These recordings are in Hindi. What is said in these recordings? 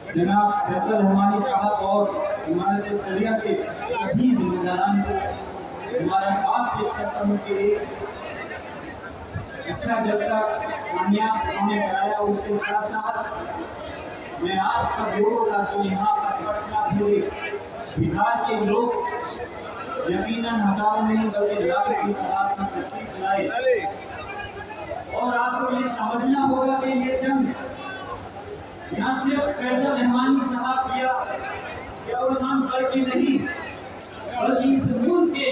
जनाब फैसल रहमानी साहब और इमारत शरिया के सभी जिम्मेदारान को मुबारकबाद पेश करता हूँ कि अच्छा जलसा कामयाब होने कराया। उसके साथ साथ मैं आप सब लोगों का जो यहाँ पर पटना पूरे बिहार के लोग यकीनन हजारों नहीं बल्कि लाखों की तादाद में तशरीफ लाए और आपको ये समझना होगा कि ये जंग यहाँ सिर्फ फैसल रहमानी साहब या उर्मान करके नहीं बल्कि इस मुल्क के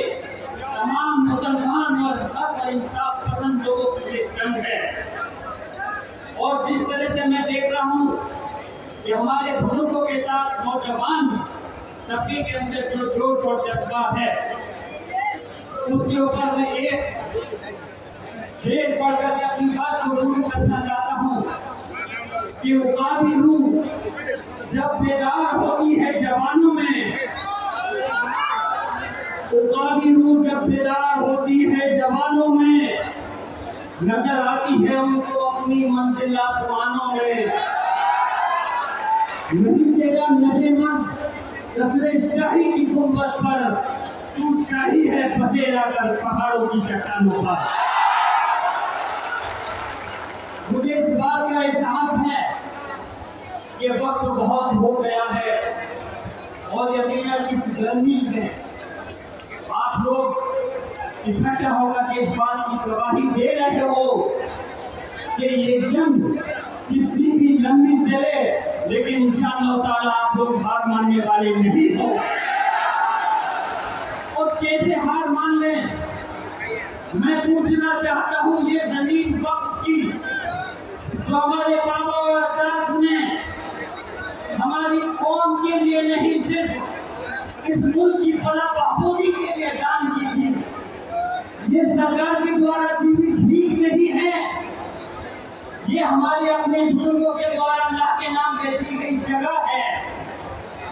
तमाम मुसलमान और हक और इंसाफ पसंद लोगों के लिए जंग है। और जिस तरह से मैं देख रहा हूँ कि हमारे बुजुर्गों के साथ नौजवान तबके के अंदर जो जोश और जज्बा है उसके ऊपर मैं एक शेर पढ़कर अपनी बात को शुरू करना चाहता हूँ कि उकाबी रूह जब बेदार होती है जवानों में, उकाबी रूह जब बेदार होती है जवानों में, नजर आती है उनको अपनी मंजिल आसमानों में। नहीं तेरा नशेमंद कसरे शाही की गुंबद पर, तू शाही है बसेरा कर पहाड़ों की चट्टानों पर। मुझे इस बात का एहसास है कि वक्त बहुत हो गया है और यकीनन इस गर्मी में आप लोग इकट्ठा होकर के इस बात की गवाही दे रहे हो कि ये जंग कितनी भी लंबी चले लेकिन इंशाअल्लाह ताला आप लोग हार मानने वाले नहीं हो। और कैसे हार मान लें, मैं पूछना चाहता हूँ ये जमीन वक्त की जो हमारे बाबा और अजदाद ने हमारी कौम के लिए नहीं सिर्फ इस मुल्क की फलाह बहबूदी के लिए दान की थी, ये सरकार के द्वारा दी हुई भीख नहीं है, ये हमारे अपने बुजुर्गों के द्वारा अल्लाह के नाम पे दी गई जगह है।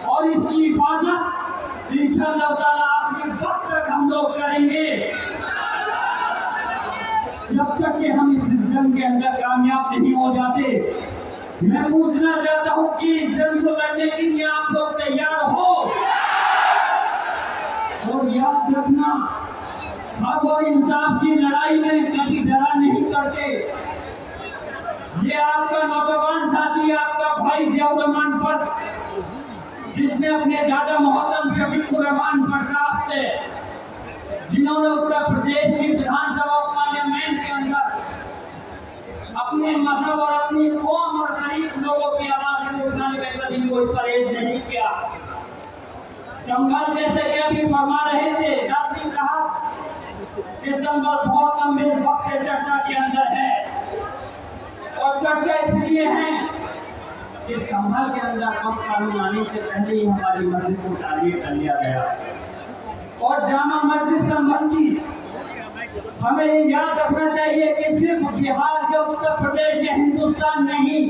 और इसकी हिफाजत इंशाअल्लाह ताला आखिरी वक्त तक हम लोग करेंगे जब तक कि हम इस जंग के अंदर कामयाब नहीं हो जाते। मैं पूछना चाहता हूँ कि इस जंग को लड़ने के लिए आप लोग तैयार हो। और याद रखना, हक और इंसाफ की लड़ाई में कभी डरा नहीं करते। ये आपका नौजवान साथी, आपका भाई जियाउर रहमान पर, जिसने अपने दादा मोहतरम शफीकुर रहमान पर साहब से, जिन्होंने उत्तर प्रदेश की विधानसभा पार्लियामेंट के अंदर अपने मजहब और अपनी कौम और गरीब लोगों की आवाज को उठाने में कभी कोई परहेज नहीं किया। संघर्ष जैसे कि अभी फरमा रहे थे दादी साहब, इस संघर्ष बहुत गंभीर वक्त से चर्चा के अंदर है और चर्चा इसलिए है कि संभल के अंदर कम कानून आने से पहले ही हमारी मस्जिद को तारीफ कर लिया गया और जामा मस्जिद संबंधी हमें ये याद रखना चाहिए कि सिर्फ बिहार या उत्तर प्रदेश या हिंदुस्तान नहीं,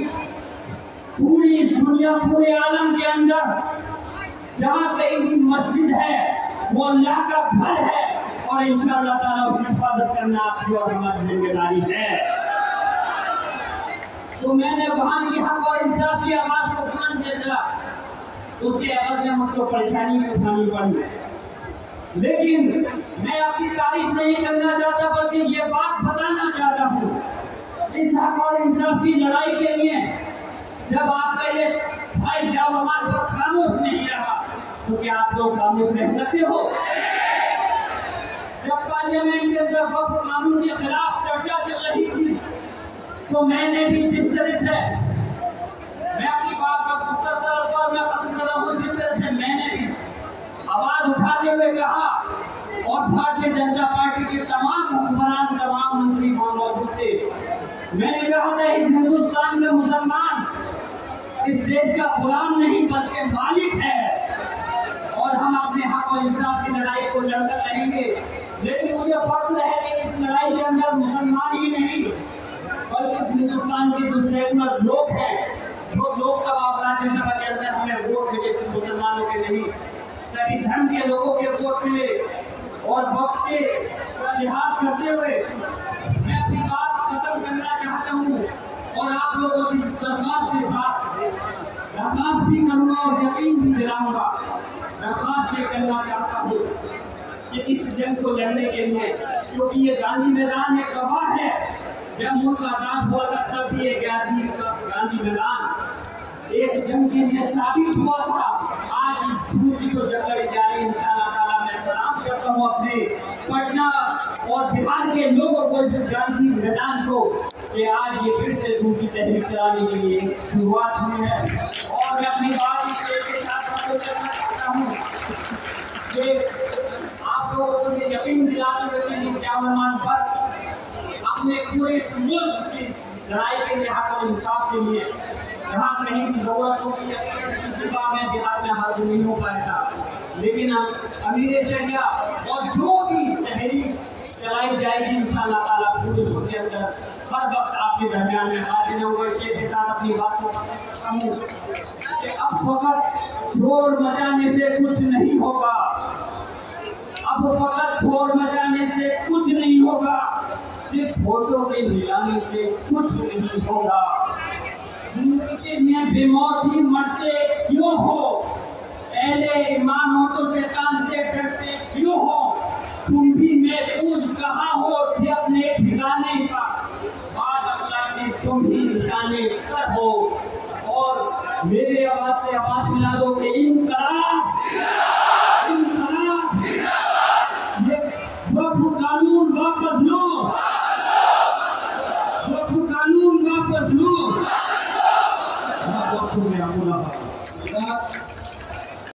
पूरी इस दुनिया, पूरे आलम के अंदर जहाँ कहीं भी मस्जिद है वो अल्लाह का घर है और इंशाअल्लाह ताला उसकी हिफाजत करना आपकी और हमारी जिम्मेदारी है। तो मैंने वहाँ की हक और इंसाफ की आवाज को बुलंद किया, उसके अवध में मुझको परेशानी उठानी पड़ी। लेकिन मैं आपकी तारीफ नहीं करना चाहता बल्कि ये बात बताना चाहता हूँ, इस हक और इंसाफ की लड़ाई के लिए जब आपका ये भाई जियाउर रहमान पर खामोश नहीं रहा तो क्या आप लोग खामोश रह सकते हो? जब पार्लियामेंट के अंदर वक्फ कानून के खिलाफ चर्चा चल रही थी तो मैंने भी जिस तरह से, मैं अपनी बात का उत्तर मैं खत्म कर रहा हूँ, जिस तरह से मैंने भी आवाज उठाते हुए कहा और भारतीय जनता पार्टी के तमाम हुक्मरान, तमाम मंत्री वहां मौजूद थे, मैंने कहा था इस हिंदुस्तान में मुसलमान इस देश का गुलाम नहीं बल्कि मालिक है और हम अपने हक और इंसाफ की लड़ाई को लड़कर रहेंगे। लेकिन मुझे फख्र है कि इस लड़ाई के अंदर मुसलमान ही नहीं बल्कि हिंदुस्तान के जो सेकुलर लोग हैं, जो लोकसभा और राज्यसभा के अंदर हमें वोट मिले, मुसलमानों के नहीं, सभी धर्म के लोगों के वोट मिले। और वक्त का लिहाज करते हुए मैं अपनी बात खत्म करना चाहता हूँ और आप लोगों की दरख्वास्त के साथ दरख्वास्त भी करूँगा और यकीन भी दिलाऊंगा। दरख्वास्त ये करना चाहता हूँ कि इस जंग को लड़ने के लिए, क्योंकि ये गांधी मैदान एक गवाह है, जब मुल्क आजाद हुआ था तब भी ये गांधी मैदान एक जंग के लिए साबित हुआ था। आज इस दूसरी को जगह जा रही इंशाअल्लाह ताला मैं सलाम करता हूँ अपने पटना और बिहार के लोगों को, इस गांधी मैदान को, कि आज ये फिर से दूसरी तहरीक चलाने के लिए शुरुआत हुई है। और मैं अपनी बात के साथ आपको करना चाहता हूँ कि आप लोगों को ये यकीन दिलाते हुए कि क़यामत पर अपने पूरे मुल्क की लड़ाई के लिए, हक और इंसाफ के लिए, जहाँ कहीं की जरूरत होगी में बिहार में हासिल नहीं हो पाएगा, लेकिन अमीर शरिया और जो भी तहरीक चलाई जाएगी इंशाअल्लाह ताला पूरे मुल्क के अंदर हर वक्त आपके दरमियान में हाजिर होंगे। इसके साथ अपनी बात को कहूँ कि अब फकत शोर मचाने से कुछ नहीं होगा, अब फकत शोर मचाने से कुछ नहीं होगा, सिर्फ फोटो के मिलाने से कुछ नहीं होगा। जिंदगी के लिए बेमौत ही मरते क्यों हो, अहले ईमान हो तो शैतान से डरते क्यों हो, तुम भी महफूज